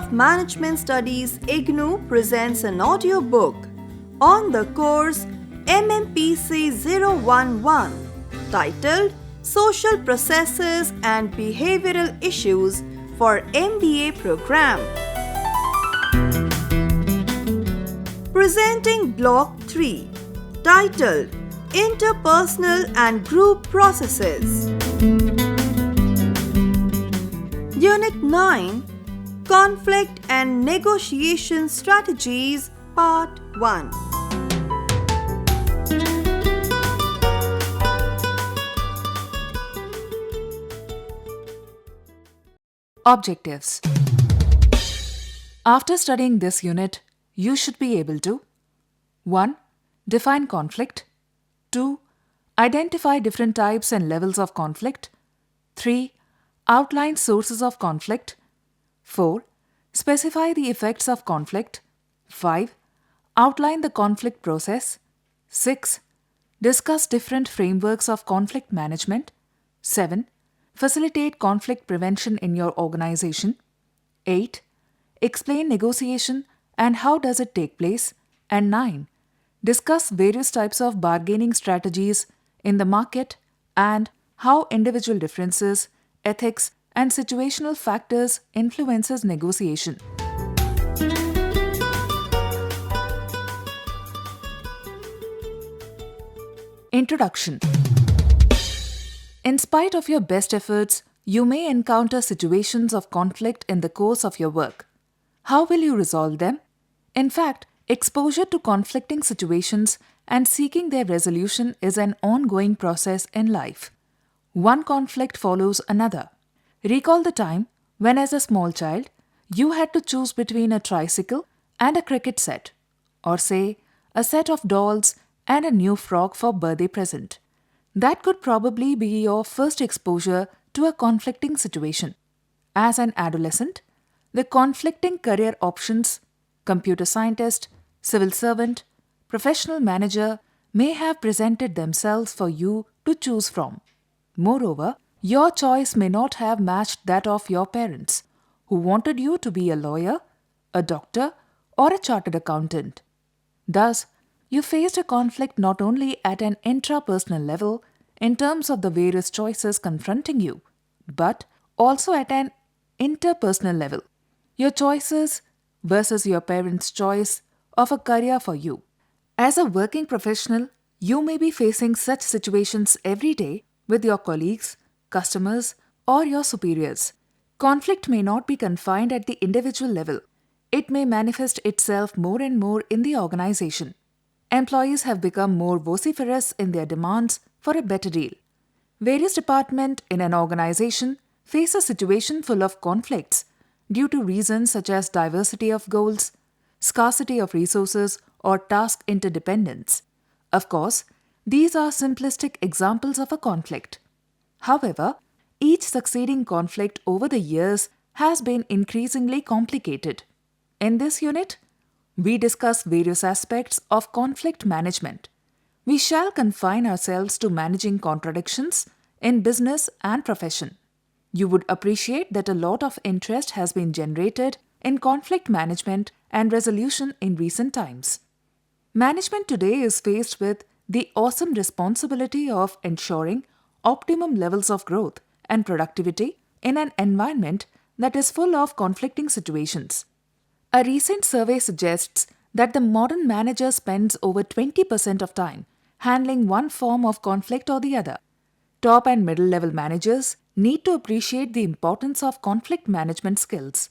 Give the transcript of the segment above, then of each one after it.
of Management Studies IGNOU presents an audiobook on the course Mmpc 011 titled Social Processes and Behavioral Issues for MBA Program. Presenting Block 3 titled Interpersonal and Group Processes. Unit 9 Conflict and Negotiation Strategies Part 1. Objectives. After studying this unit, you should be able to 1. Define conflict. 2. Identify different types and levels of conflict. 3. Outline sources of conflict. 4. Specify the effects of conflict. 5. Outline the conflict process. 6. Discuss different frameworks of conflict management. 7. Facilitate conflict prevention in your organization. 8. Explain negotiation and how does it take place. And 9. Discuss various types of bargaining strategies in the market and how individual differences, ethics, and situational factors influences negotiation. Introduction. In spite of your best efforts, you may encounter situations of conflict in the course of your work. How will you resolve them? In fact, exposure to conflicting situations and seeking their resolution is an ongoing process in life. One conflict follows another. Recall the time when, as a small child, you had to choose between a tricycle and a cricket set, or say, a set of dolls and a new frock for birthday present. That could probably be your first exposure to a conflicting situation. As an adolescent, the conflicting career options, computer scientist, civil servant, professional manager, may have presented themselves for you to choose from. Moreover, your choice may not have matched that of your parents, who wanted you to be a lawyer, a doctor, or a chartered accountant. Thus, you faced a conflict not only at an intrapersonal level in terms of the various choices confronting you, but also at an interpersonal level. Your choices versus your parents' choice of a career for you. As a working professional, you may be facing such situations every day with your colleagues, customers, or your superiors. Conflict may not be confined at the individual level. It may manifest itself more and more in the organization. Employees have become more vociferous in their demands for a better deal. Various departments in an organization face a situation full of conflicts due to reasons such as diversity of goals, scarcity of resources, or task interdependence. Of course, these are simplistic examples of a conflict. However, each succeeding conflict over the years has been increasingly complicated. In this unit, we discuss various aspects of conflict management. We shall confine ourselves to managing contradictions in business and profession. You would appreciate that a lot of interest has been generated in conflict management and resolution in recent times. Management today is faced with the awesome responsibility of ensuring optimum levels of growth and productivity in an environment that is full of conflicting situations. A recent survey suggests that the modern manager spends over 20% of time handling one form of conflict or the other. Top and middle level managers need to appreciate the importance of conflict management skills.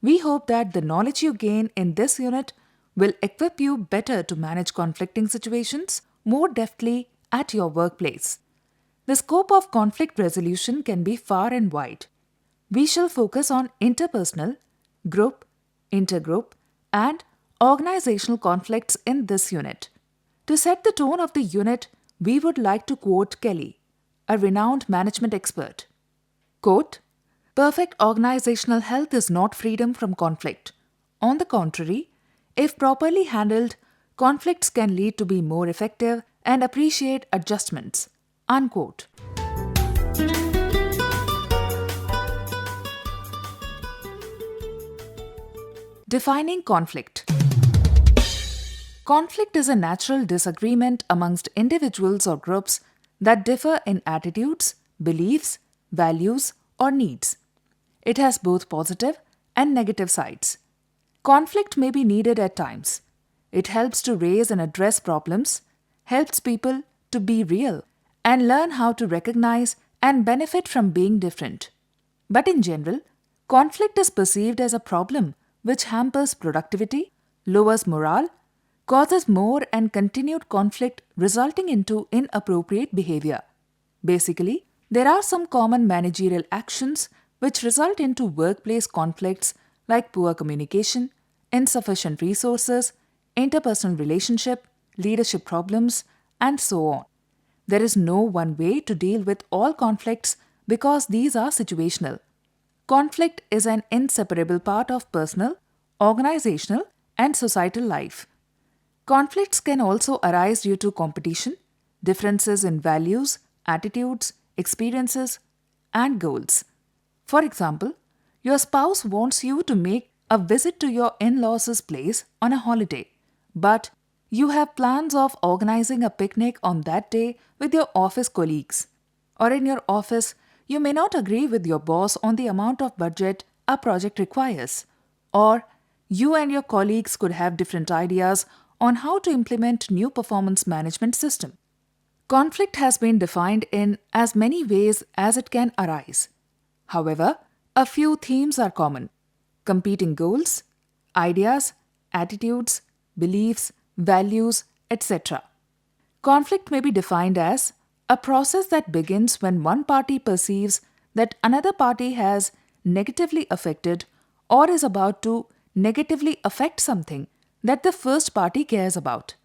We hope that the knowledge you gain in this unit will equip you better to manage conflicting situations more deftly at your workplace. The scope of conflict resolution can be far and wide. We shall focus on interpersonal, group, intergroup, and organizational conflicts in this unit. To set the tone of the unit, we would like to quote Kelly, a renowned management expert. Quote, "Perfect organizational health is not freedom from conflict. On the contrary, if properly handled, conflicts can lead to be more effective and appreciate adjustments." Unquote. Defining conflict. Conflict is a natural disagreement amongst individuals or groups that differ in attitudes, beliefs, values, or needs. It has both positive and negative sides. Conflict may be needed at times. It helps to raise and address problems, helps people to be real, and learn how to recognize and benefit from being different. But in general, conflict is perceived as a problem which hampers productivity, lowers morale, causes more and continued conflict resulting into inappropriate behavior. Basically, there are some common managerial actions which result into workplace conflicts like poor communication, insufficient resources, interpersonal relationship, leadership problems, and so on. There is no one way to deal with all conflicts because these are situational. Conflict is an inseparable part of personal, organizational, and societal life. Conflicts can also arise due to competition, differences in values, attitudes, experiences, and goals. For example, your spouse wants you to make a visit to your in-laws' place on a holiday, but you have plans of organizing a picnic on that day with your office colleagues. Or in your office, you may not agree with your boss on the amount of budget a project requires. Or you and your colleagues could have different ideas on how to implement new performance management system. Conflict has been defined in as many ways as it can arise. However, a few themes are common: competing goals, ideas, attitudes, beliefs, values, etc. Conflict may be defined as a process that begins when one party perceives that another party has negatively affected or is about to negatively affect something that the first party cares about.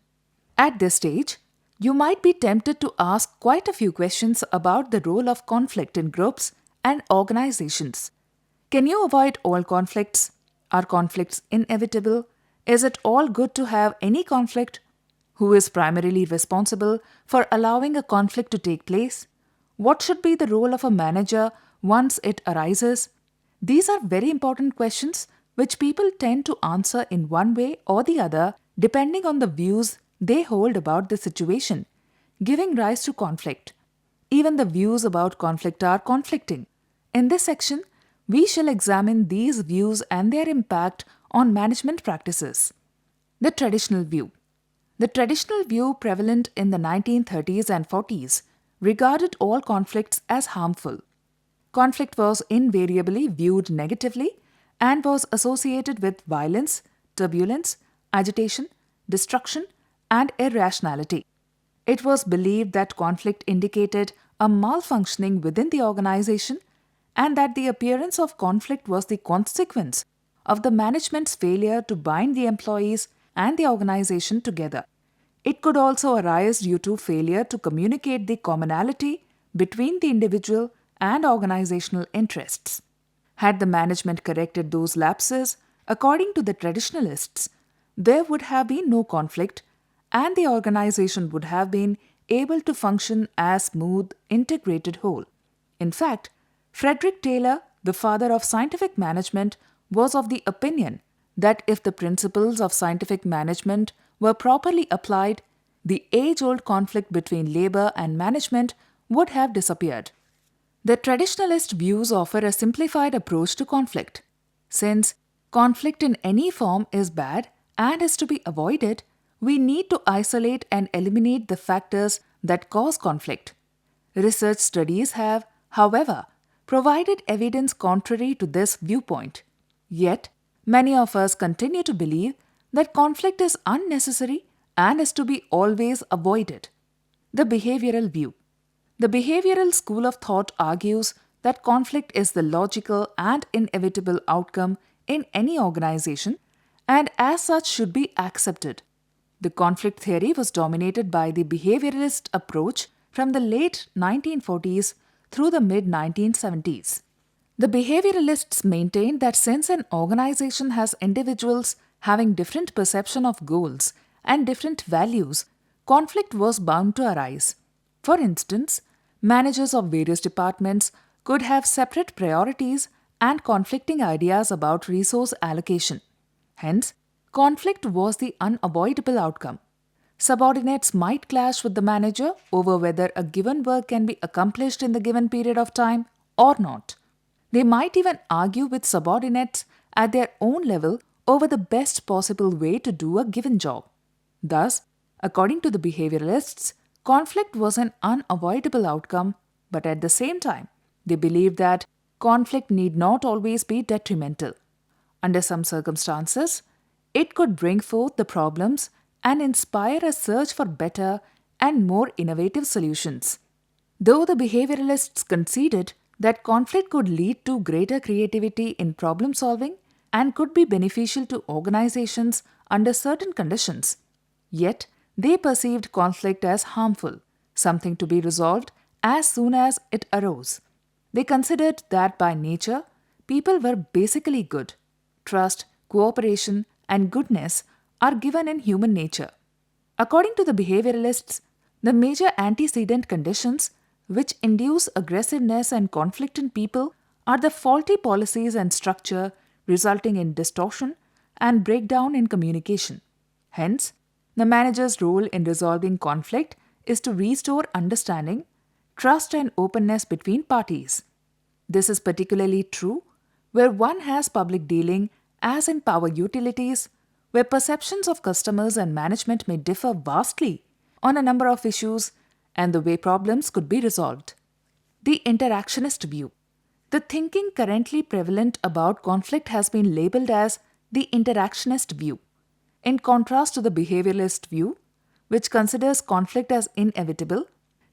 At this stage, you might be tempted to ask quite a few questions about the role of conflict in groups and organizations. Can you avoid all conflicts? Are conflicts inevitable? Is it all good to have any conflict? Who is primarily responsible for allowing a conflict to take place? What should be the role of a manager once it arises? These are very important questions which people tend to answer in one way or the other depending on the views they hold about the situation, giving rise to conflict. Even the views about conflict are conflicting. In this section, we shall examine these views and their impact on management practices. The traditional view. The traditional view prevalent in the 1930s and 40s regarded all conflicts as harmful. Conflict was invariably viewed negatively and was associated with violence, turbulence, agitation, destruction, and irrationality. It was believed that conflict indicated a malfunctioning within the organization and that the appearance of conflict was the consequence of the management's failure to bind the employees and the organization together. It could also arise due to failure to communicate the commonality between the individual and organizational interests. Had the management corrected those lapses, according to the traditionalists, there would have been no conflict and the organization would have been able to function as smooth, integrated whole. In fact, Frederick Taylor, the father of scientific management, was of the opinion that if the principles of scientific management were properly applied, the age-old conflict between labor and management would have disappeared. The traditionalist views offer a simplified approach to conflict. Since conflict in any form is bad and is to be avoided, we need to isolate and eliminate the factors that cause conflict. Research studies have, however, provided evidence contrary to this viewpoint. Yet, many of us continue to believe that conflict is unnecessary and is to be always avoided. The behavioral view. The behavioral school of thought argues that conflict is the logical and inevitable outcome in any organization and as such should be accepted. The conflict theory was dominated by the behavioralist approach from the late 1940s through the mid-1970s. The behavioralists maintained that since an organization has individuals having different perception of goals and different values, conflict was bound to arise. For instance, managers of various departments could have separate priorities and conflicting ideas about resource allocation. Hence, conflict was the unavoidable outcome. Subordinates might clash with the manager over whether a given work can be accomplished in the given period of time or not. They might even argue with subordinates at their own level over the best possible way to do a given job. Thus, according to the behavioralists, conflict was an unavoidable outcome, but at the same time, they believed that conflict need not always be detrimental. Under some circumstances, it could bring forth the problems and inspire a search for better and more innovative solutions. Though the behavioralists conceded that conflict could lead to greater creativity in problem solving and could be beneficial to organizations under certain conditions, yet they perceived conflict as harmful, something to be resolved as soon as it arose. They considered that by nature, people were basically good. Trust, cooperation, and goodness are given in human nature. According to the behavioralists, the major antecedent conditions which induce aggressiveness and conflict in people are the faulty policies and structure resulting in distortion and breakdown in communication. Hence, the manager's role in resolving conflict is to restore understanding, trust, and openness between parties. This is particularly true where one has public dealing, as in power utilities, where perceptions of customers and management may differ vastly on a number of issues and the way problems could be resolved. The interactionist view. The thinking currently prevalent about conflict has been labeled as the interactionist view, in contrast to the behavioralist view, which considers conflict as inevitable.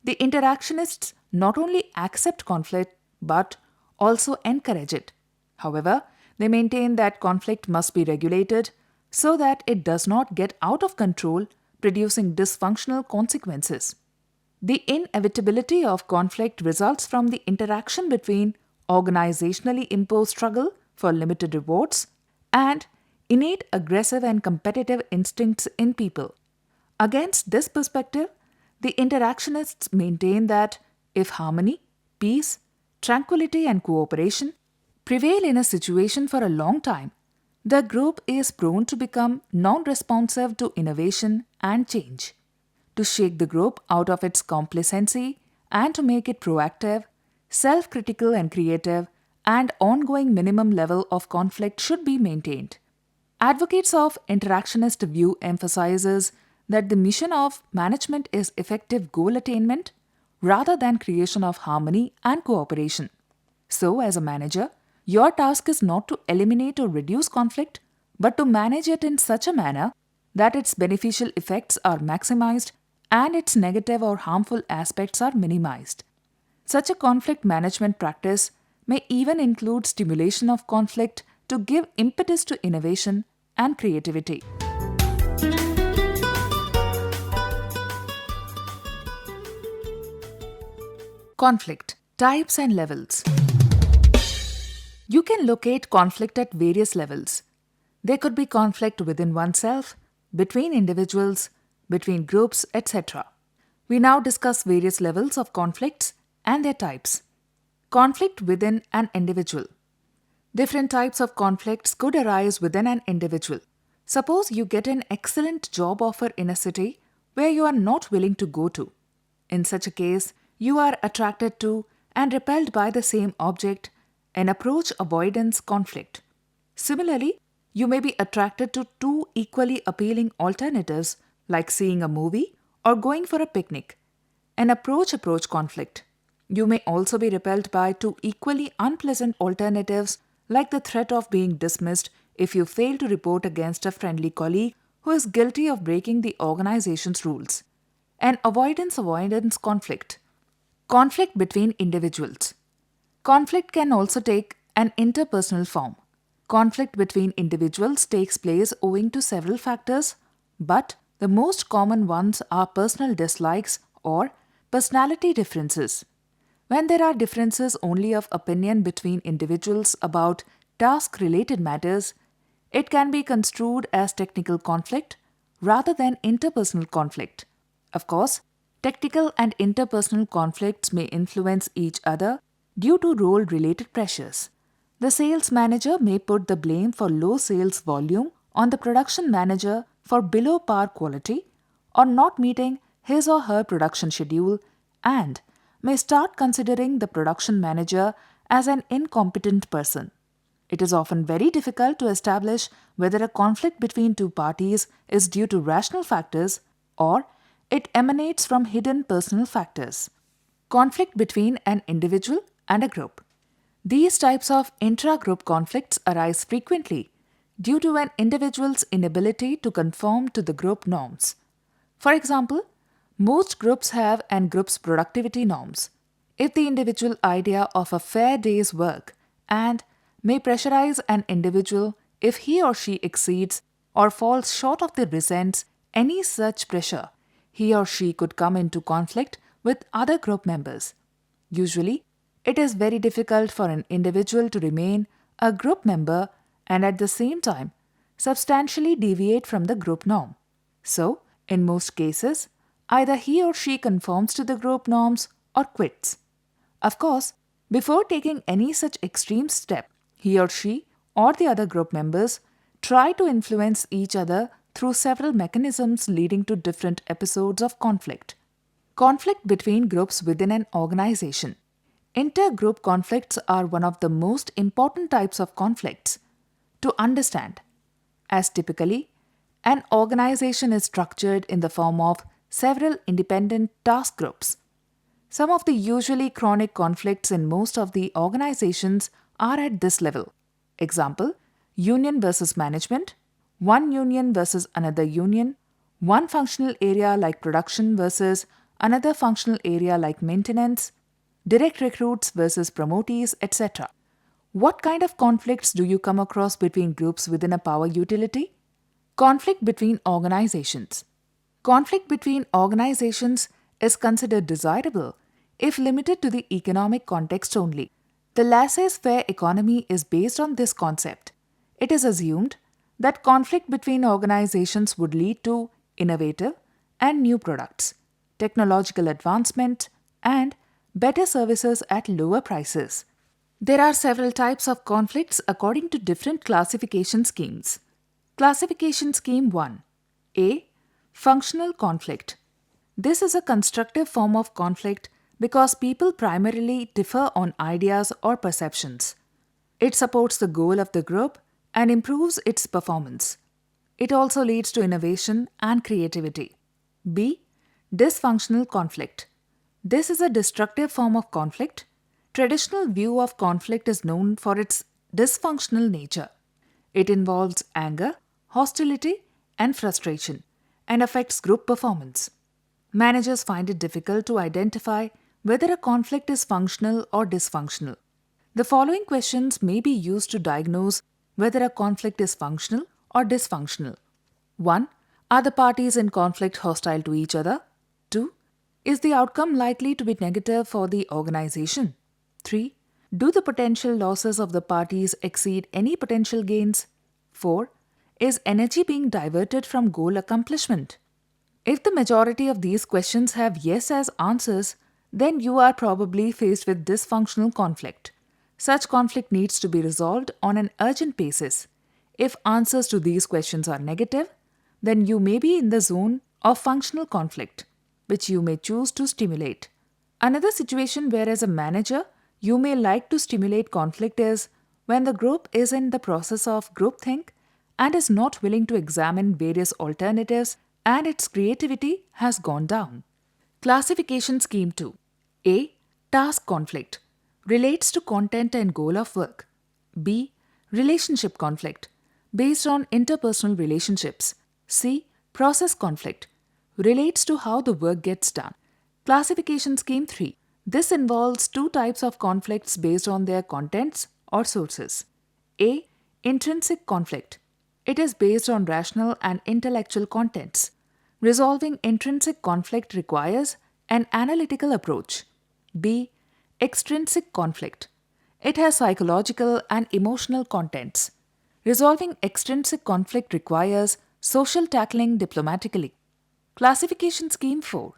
The interactionists not only accept conflict but also encourage it. However, they maintain that conflict must be regulated so that it does not get out of control, producing dysfunctional consequences. The inevitability of conflict results from the interaction between organizationally imposed struggle for limited rewards and innate aggressive and competitive instincts in people. Against this perspective, the interactionists maintain that if harmony, peace, tranquility, and cooperation prevail in a situation for a long time, the group is prone to become non-responsive to innovation and change. To shake the group out of its complacency and to make it proactive, self-critical and creative, and ongoing minimum level of conflict should be maintained. Advocates of interactionist view emphasizes that the mission of management is effective goal attainment rather than creation of harmony and cooperation. So, as a manager, your task is not to eliminate or reduce conflict, but to manage it in such a manner that its beneficial effects are maximized and its negative or harmful aspects are minimized. Such a conflict management practice may even include stimulation of conflict to give impetus to innovation and creativity. Conflict, types and levels. You can locate conflict at various levels. There could be conflict within oneself, between individuals, between groups, etc. We now discuss various levels of conflicts and their types. Conflict within an individual. Different types of conflicts could arise within an individual. Suppose you get an excellent job offer in a city where you are not willing to go to. In such a case, you are attracted to and repelled by the same object, an approach avoidance conflict. Similarly, you may be attracted to two equally appealing alternatives like seeing a movie or going for a picnic, an approach conflict. You may also be repelled by two equally unpleasant alternatives like the threat of being dismissed if you fail to report against a friendly colleague who is guilty of breaking the organization's rules, an avoidance conflict. Conflict between individuals. Conflict can also take an interpersonal form. Conflict between individuals takes place owing to several factors, but the most common ones are personal dislikes or personality differences. When there are differences only of opinion between individuals about task-related matters, it can be construed as technical conflict rather than interpersonal conflict. Of course, technical and interpersonal conflicts may influence each other due to role-related pressures. The sales manager may put the blame for low sales volume on the production manager for below par quality or not meeting his or her production schedule and may start considering the production manager as an incompetent person. It is often very difficult to establish whether a conflict between two parties is due to rational factors or it emanates from hidden personal factors. Conflict between an individual and a group. These types of intra-group conflicts arise frequently due to an individual's inability to conform to the group norms. For example, most groups have an group's productivity norms. If the individual idea of a fair day's work and may pressurize an individual if he or she exceeds or falls short of the resents any such pressure, he or she could come into conflict with other group members. Usually, it is very difficult for an individual to remain a group member and at the same time substantially deviate from the group norm. So, in most cases, either he or she conforms to the group norms or quits. Of course, before taking any such extreme step, he or she or the other group members try to influence each other through several mechanisms leading to different episodes of conflict. Conflict between groups within an organization. Intergroup conflicts are one of the most important types of conflicts to understand, as typically, an organization is structured in the form of several independent task groups. Some of the usually chronic conflicts in most of the organizations are at this level. Example, union versus management, one union versus another union, one functional area like production versus another functional area like maintenance, direct recruits versus promotees, etc. What kind of conflicts do you come across between groups within a power utility? Conflict between organizations. Conflict between organizations is considered desirable if limited to the economic context only. The laissez-faire economy is based on this concept. It is assumed that conflict between organizations would lead to innovative and new products, technological advancement, and better services at lower prices. There are several types of conflicts according to different classification schemes. Classification Scheme 1. A. Functional conflict. This is a constructive form of conflict because people primarily differ on ideas or perceptions. It supports the goal of the group and improves its performance. It also leads to innovation and creativity. B. Dysfunctional conflict. This is a destructive form of conflict. Traditional view of conflict is known for its dysfunctional nature. It involves anger, hostility, and frustration, and affects group performance. Managers find it difficult to identify whether a conflict is functional or dysfunctional. The following questions may be used to diagnose whether a conflict is functional or dysfunctional. 1. Are the parties in conflict hostile to each other? 2. Is the outcome likely to be negative for the organization? 3. Do the potential losses of the parties exceed any potential gains? 4. Is energy being diverted from goal accomplishment? If the majority of these questions have yes as answers, then you are probably faced with dysfunctional conflict. Such conflict needs to be resolved on an urgent basis. If answers to these questions are negative, then you may be in the zone of functional conflict, which you may choose to stimulate. Another situation where as a manager, you may like to stimulate conflict is when the group is in the process of groupthink and is not willing to examine various alternatives and its creativity has gone down. Classification Scheme 2. A. Task conflict. Relates to content and goal of work. B. Relationship conflict. Based on interpersonal relationships. C. Process conflict. Relates to how the work gets done. Classification Scheme 3. This involves two types of conflicts based on their contents or sources. A. Intrinsic conflict. It is based on rational and intellectual contents. Resolving intrinsic conflict requires an analytical approach. B. Extrinsic conflict. It has psychological and emotional contents. Resolving extrinsic conflict requires social tackling diplomatically. Classification Scheme 4.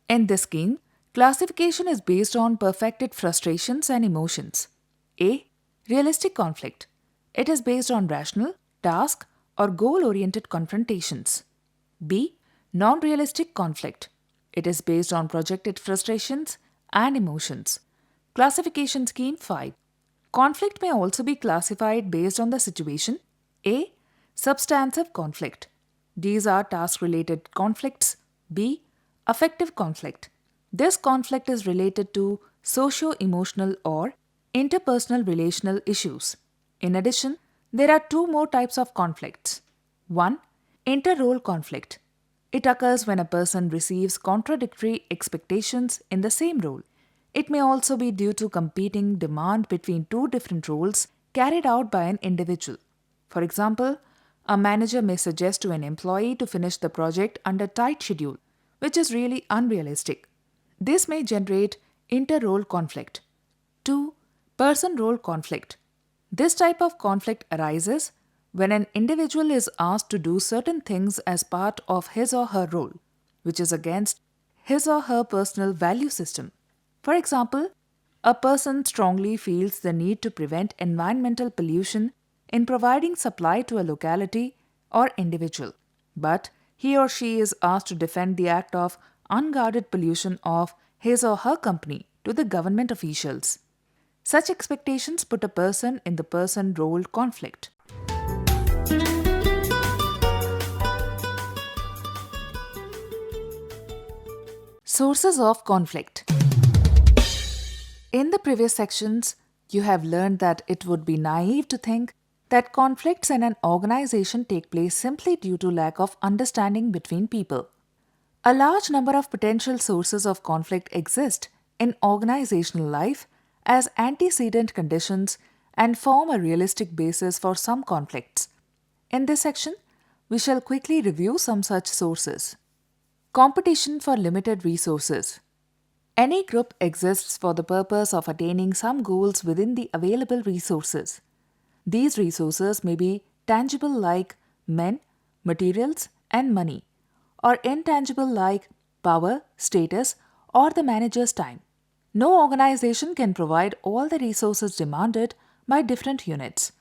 In this scheme, classification is based on perfected frustrations and emotions. A. Realistic conflict. It is based on rational, task, or goal-oriented confrontations. B. Non-realistic conflict. It is based on projected frustrations and emotions. Classification scheme 5. Conflict may also be classified based on the situation. A. Substantive conflict. These are task-related conflicts. B. Affective conflict. This conflict is related to socio-emotional or interpersonal relational issues. In addition, there are two more types of conflicts. 1. Inter-role conflict. It occurs when a person receives contradictory expectations in the same role. It may also be due to competing demand between two different roles carried out by an individual. For example, a manager may suggest to an employee to finish the project under tight schedule, which is really unrealistic. This may generate inter-role conflict. 2. Person-role conflict. This type of conflict arises when an individual is asked to do certain things as part of his or her role, which is against his or her personal value system. For example, a person strongly feels the need to prevent environmental pollution in providing supply to a locality or individual, but he or she is asked to defend the act of unguarded pollution of his or her company to the government officials. Such expectations put a person in the person-role conflict. Sources of conflict. In the previous sections, you have learned that it would be naive to think that conflicts in an organization take place simply due to lack of understanding between people. A large number of potential sources of conflict exist in organizational life as antecedent conditions and form a realistic basis for some conflicts. In this section, we shall quickly review some such sources. Competition for limited resources. Any group exists for the purpose of attaining some goals within the available resources. These resources may be tangible like men, materials, and money, or intangible like power, status, or the manager's time. No organization can provide all the resources demanded by different units.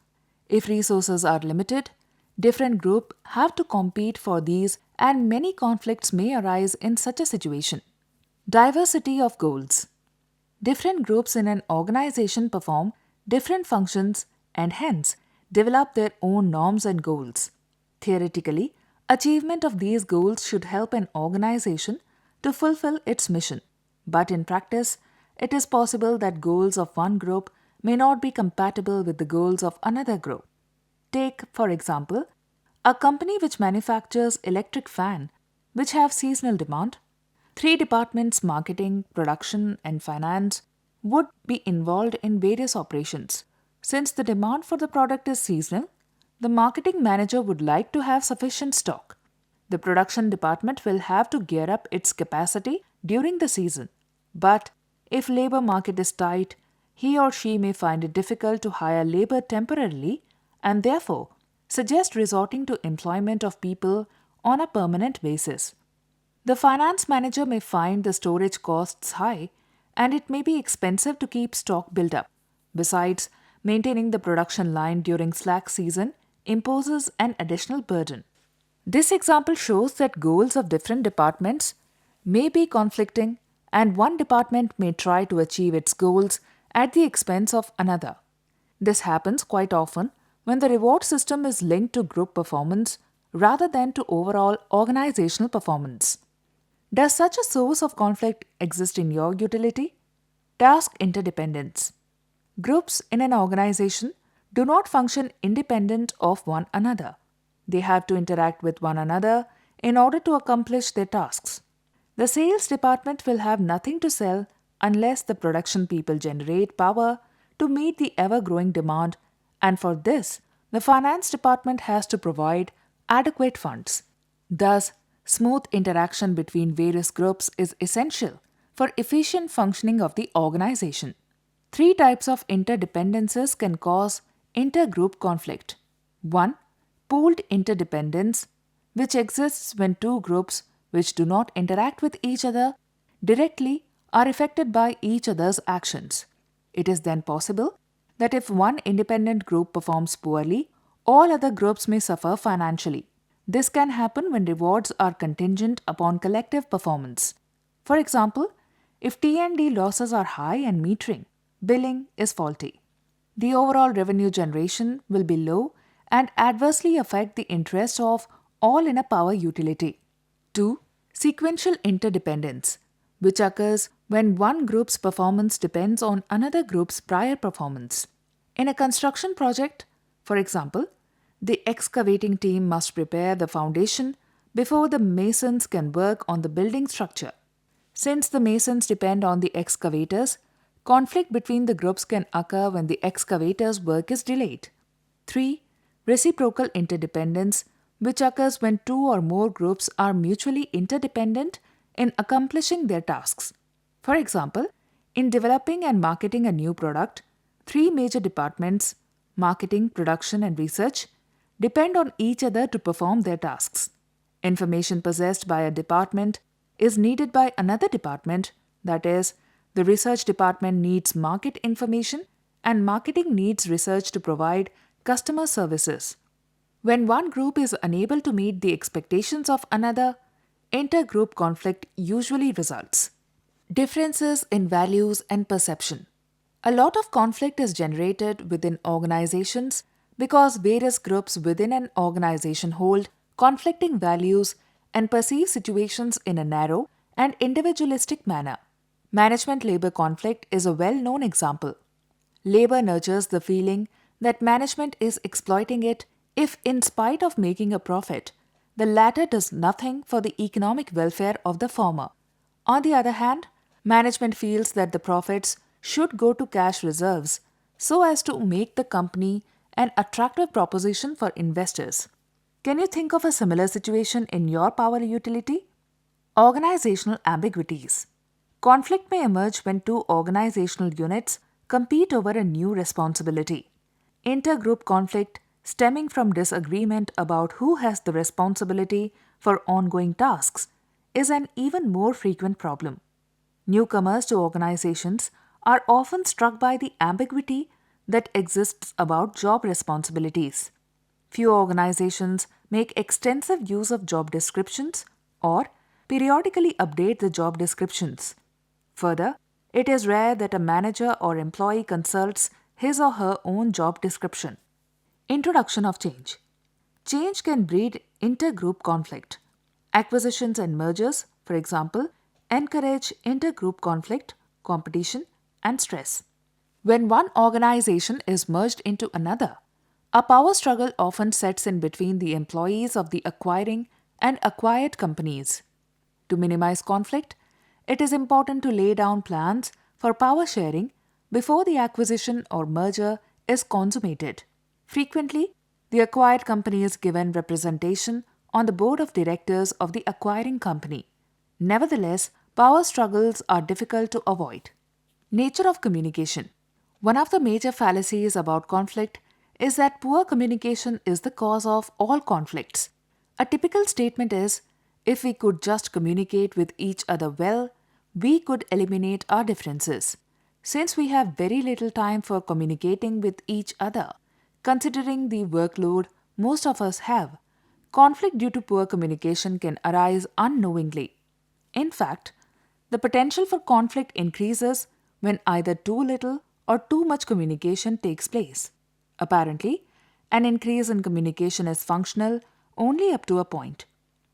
If resources are limited, different groups have to compete for these, and many conflicts may arise in such a situation. Diversity of goals. Different groups in an organization perform different functions and hence develop their own norms and goals. Theoretically, achievement of these goals should help an organization to fulfill its mission, but in practice, it is possible that goals of one group may not be compatible with the goals of another group. Take, for example, a company which manufactures electric fan which have seasonal demand. 3 departments, marketing, production, and finance, would be involved in various operations. Since the demand for the product is seasonal, the marketing manager would like to have sufficient stock. The production department will have to gear up its capacity during the season. But if labor market is tight, he or she may find it difficult to hire labor temporarily and therefore suggest resorting to employment of people on a permanent basis. The finance manager may find the storage costs high and it may be expensive to keep stock built up. Besides, maintaining the production line during slack season imposes an additional burden. This example shows that goals of different departments may be conflicting and one department may try to achieve its goals at the expense of another. This happens quite often when the reward system is linked to group performance rather than to overall organizational performance. Does such a source of conflict exist in your utility? Task interdependence. Groups in an organization do not function independent of one another. They have to interact with one another in order to accomplish their tasks. The sales department will have nothing to sell unless the production people generate power to meet the ever-growing demand, and for this, the finance department has to provide adequate funds. Thus, smooth interaction between various groups is essential for efficient functioning of the organization. 3 types of interdependences can cause intergroup conflict. 1. Pooled interdependence, which exists when 2 groups which do not interact with each other directly are affected by each other's actions. It is then possible that if one independent group performs poorly, All other groups may suffer financially. This can happen when rewards are contingent upon collective performance. For example, if T&D losses are high and metering, billing is faulty. The overall revenue generation will be low and adversely affect the interests of all in a power utility. 2. Sequential interdependence, which occurs when one group's performance depends on another group's prior performance. In a construction project, for example, the excavating team must prepare the foundation before the masons can work on the building structure. Since the masons depend on the excavators, conflict between the groups can occur when the excavators' work is delayed. 3. Reciprocal interdependence, which occurs when two or more groups are mutually interdependent in accomplishing their tasks. For example, in developing and marketing a new product, three major departments, marketing, production, and research, depend on each other to perform their tasks. Information possessed by a department is needed by another department, that is, the research department needs market information and marketing needs research to provide customer services. When one group is unable to meet the expectations of another, intergroup conflict usually results. Differences in values and perception. A lot of conflict is generated within organizations because various groups within an organization hold conflicting values and perceive situations in a narrow and individualistic manner. Management-labor conflict is a well-known example. Labor nurtures the feeling that management is exploiting it if, in spite of making a profit, the latter does nothing for the economic welfare of the former. On the other hand, management feels that the profits should go to cash reserves so as to make the company an attractive proposition for investors. Can you think of a similar situation in your power utility? Organizational ambiguities. Conflict may emerge when two organizational units compete over a new responsibility. Intergroup conflict stemming from disagreement about who has the responsibility for ongoing tasks is an even more frequent problem. Newcomers to organizations are often struck by the ambiguity that exists about job responsibilities. Few organizations make extensive use of job descriptions or periodically update the job descriptions. Further, it is rare that a manager or employee consults his or her own job description. Introduction of change. Change can breed intergroup conflict. Acquisitions and mergers, for example, encourage intergroup conflict, competition, and stress. When one organization is merged into another, a power struggle often sets in between the employees of the acquiring and acquired companies. To minimize conflict, it is important to lay down plans for power sharing before the acquisition or merger is consummated. Frequently, the acquired company is given representation on the board of directors of the acquiring company. Nevertheless, power struggles are difficult to avoid. Nature of communication. One of the major fallacies about conflict is that poor communication is the cause of all conflicts. A typical statement is, if we could just communicate with each other well, we could eliminate our differences. Since we have very little time for communicating with each other, considering the workload most of us have, conflict due to poor communication can arise unknowingly. In fact, the potential for conflict increases when either too little or too much communication takes place. Apparently, an increase in communication is functional only up to a point.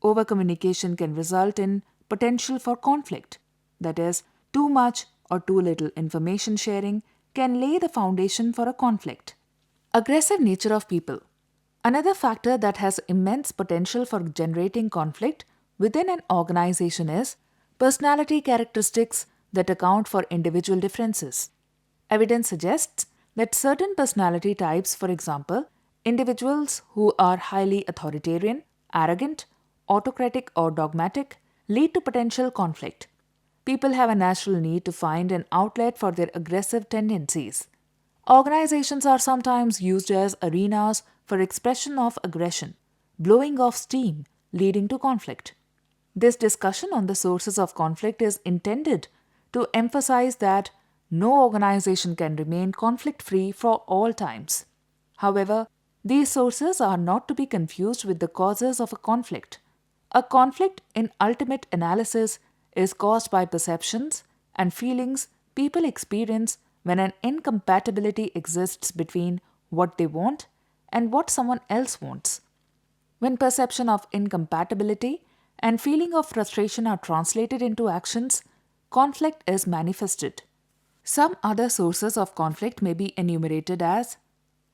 Over-communication can result in potential for conflict. That is, too much or too little information sharing can lay the foundation for a conflict. Aggressive nature of people. Another factor that has immense potential for generating conflict within an organization is personality characteristics that account for individual differences. Evidence suggests that certain personality types, for example, individuals who are highly authoritarian, arrogant, autocratic, or dogmatic, lead to potential conflict. People have a natural need to find an outlet for their aggressive tendencies. Organizations are sometimes used as arenas for expression of aggression, blowing off steam, leading to conflict. This discussion on the sources of conflict is intended to emphasize that no organization can remain conflict-free for all times. However, These sources are not to be confused with the causes of a conflict. A conflict, in ultimate analysis, is caused by perceptions and feelings people experience when an incompatibility exists between what they want and what someone else wants. When perception of incompatibility and feeling of frustration are translated into actions, conflict is manifested. Some other sources of conflict may be enumerated as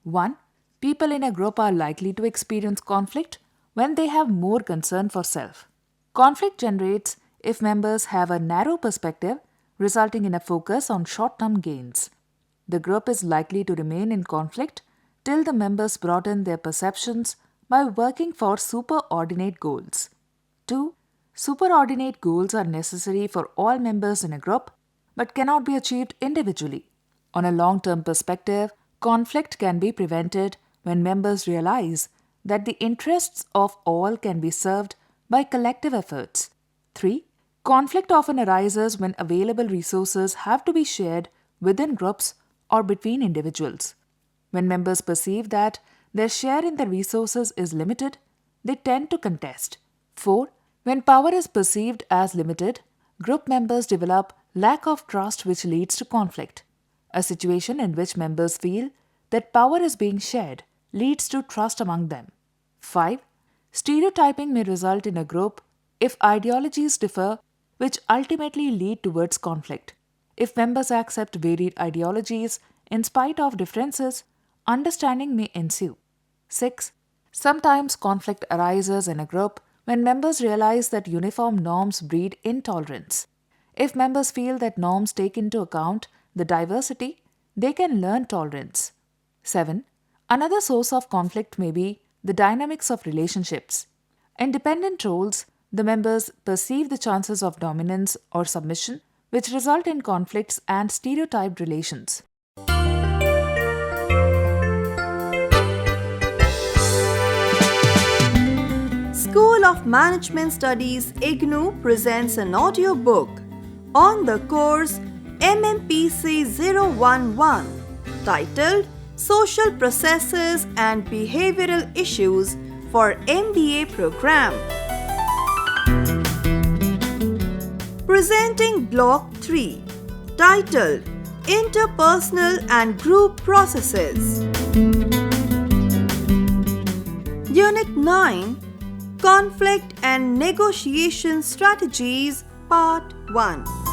1. People in a group are likely to experience conflict when they have more concern for self. Conflict generates if members have a narrow perspective, resulting in a focus on short-term gains. The group is likely to remain in conflict till the members broaden their perceptions by working for superordinate goals. 2. Superordinate goals are necessary for all members in a group but cannot be achieved individually. On a long-term perspective, conflict can be prevented when members realize that the interests of all can be served by collective efforts. 3. Conflict often arises when available resources have to be shared within groups or between individuals. When members perceive that their share in the resources is limited, they tend to contest. 4. When power is perceived as limited, group members develop lack of trust, which leads to conflict. A situation in which members feel that power is being shared leads to trust among them. 5. Stereotyping may result in a group if ideologies differ, which ultimately lead towards conflict. If members accept varied ideologies in spite of differences, understanding may ensue. 6. Sometimes conflict arises in a group when members realize that uniform norms breed intolerance. If members feel that norms take into account the diversity, they can learn tolerance. 7. Another source of conflict may be the dynamics of relationships. In dependent roles, the members perceive the chances of dominance or submission, which result in conflicts and stereotyped relations. School of Management Studies IGNOU presents an audio book on the course Mmpc 011 titled Social Processes and Behavioral Issues for MBA Program. Presenting Block 3 titled Interpersonal and Group Processes. Unit 9 Conflict and Negotiation Strategies Part 1.